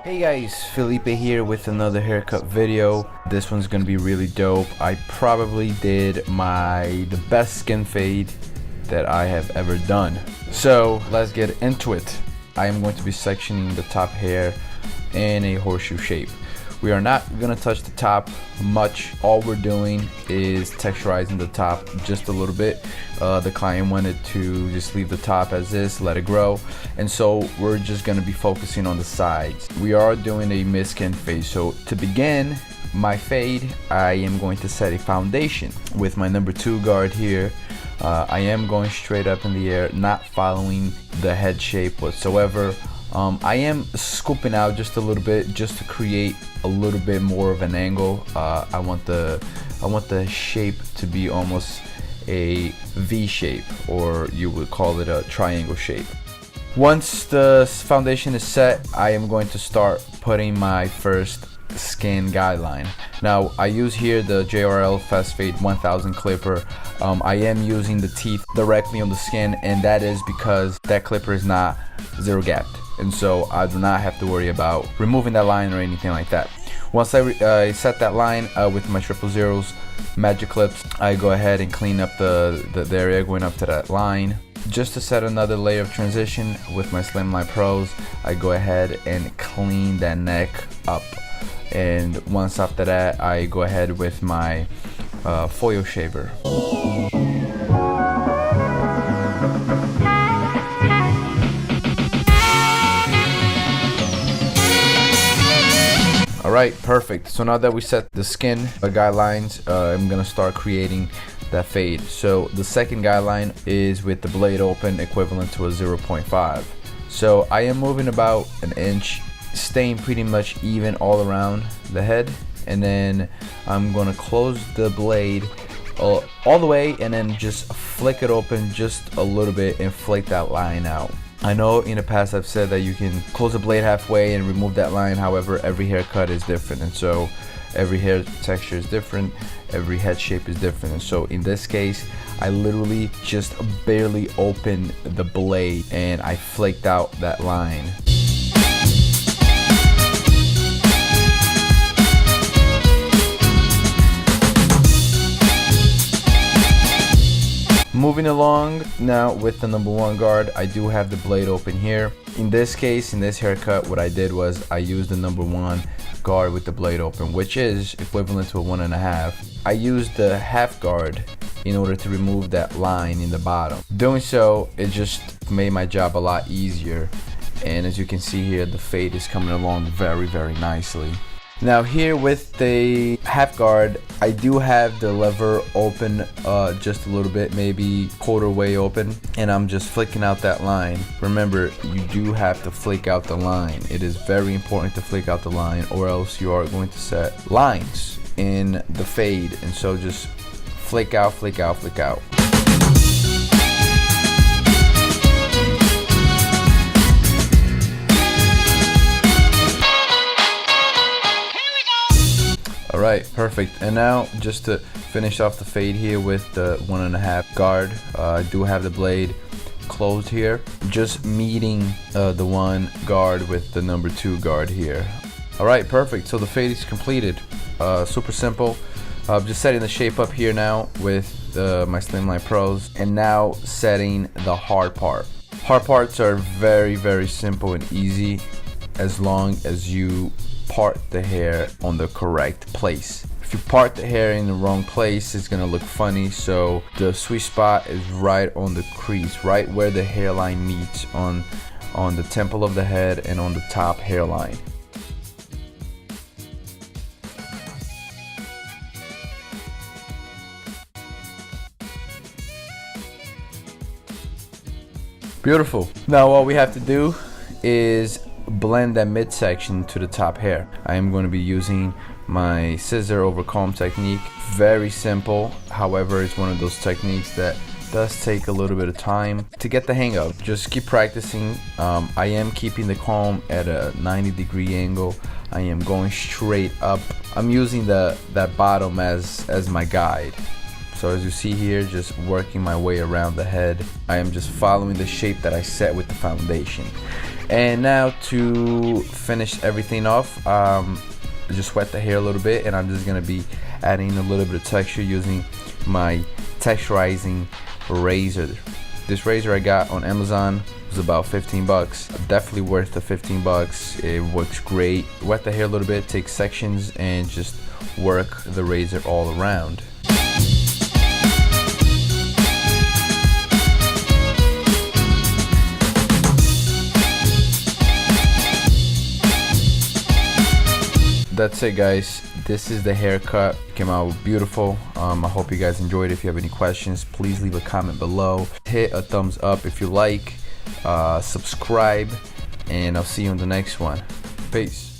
Hey guys, Felipe here with another haircut video. This one's gonna be really dope. I probably did the best skin fade that I have ever done. So let's get into it. I am going to be sectioning the top hair in a horseshoe shape. We are not gonna touch the top much. All we're doing is texturizing the top just a little bit. The client wanted to just leave the top as is, let it grow, and so we're just gonna be focusing on the sides. We are doing a mid-skin fade. So to begin my fade, I am going to set a foundation with my number 2 guard here. I am going straight up in the air, not following the head shape whatsoever. I am scooping out just a little bit just to create a little bit more of an angle. I want the shape to be almost a V shape, or you would call it a triangle shape. Once the foundation is set, I am going to start putting my first skin guideline. Now I use here the JRL Fast Fade 1000 clipper. I am using the teeth directly on the skin, and that is because that clipper is not zero gapped, and so I do not have to worry about removing that line or anything like that. Once I set that line with my 000 Magic Clips, I go ahead and clean up the area going up to that line. Just to set another layer of transition with my Slimline Pros, I go ahead and clean that neck up. And once after that, I go ahead with my foil shaver. Alright, perfect. So now that we set the skin guidelines, I'm gonna start creating that fade. So the second guideline is with the blade open, equivalent to a 0.5. So I am moving about an inch, staying pretty much even all around the head, and then I'm gonna close the blade all the way and then just flick it open just a little bit and flake that line out. I know in the past I've said that you can close the blade halfway and remove that line. However, every haircut is different, and so every hair texture is different, every head shape is different, and so in this case I literally just barely opened the blade and I flaked out that line. Moving along now with the number 1 guard, I do have the blade open here. In this case, in this haircut, what I did was I used the number 1 guard with the blade open, which is equivalent to a 1.5. I used the half guard in order to remove that line in the bottom. Doing so, it just made my job a lot easier. And as you can see here, the fade is coming along very, very nicely. Now here with the half guard, I do have the lever open just a little bit, maybe quarter way open, and I'm just flicking out that line. Remember, you do have to flick out the line. It is very important to flick out the line, or else you are going to set lines in the fade, and so just flick out, flick out, flick out. Alright, perfect. And now just to finish off the fade here with the 1.5 guard, I do have the blade closed here, just meeting the 1 guard with the number 2 guard here. Alright, perfect. So the fade is completed. Super simple. Just setting the shape up here now with my Slimline Pros, and now setting the hard part. Hard parts are very, very simple and easy as long as you part the hair on the correct place. If you part the hair in the wrong place, it's gonna look funny. So the sweet spot is right on the crease, right where the hairline meets on the temple of the head and on the top hairline. Beautiful. Now all we have to do is blend that midsection to the top hair. I am going to be using my scissor over comb technique. Very simple, however it's one of those techniques that does take a little bit of time to get the hang of. Just keep practicing. I am keeping the comb at a 90-degree angle. I am going straight up. I'm using that bottom as my guide. So as you see here, just working my way around the head. I am just following the shape that I set with the foundation. And now to finish everything off, just wet the hair a little bit, and I'm just gonna be adding a little bit of texture using my Texturizing razor. This razor I got on Amazon was about 15 bucks. Definitely worth the 15 bucks. It works great. Wet the hair a little bit, take sections, and just work the razor all around. That's it, guys. This is the haircut. It came out beautiful. I hope you guys enjoyed it. If you have any questions, please leave a comment below. Hit a thumbs up if you like. Subscribe, and I'll see you in the next one. Peace.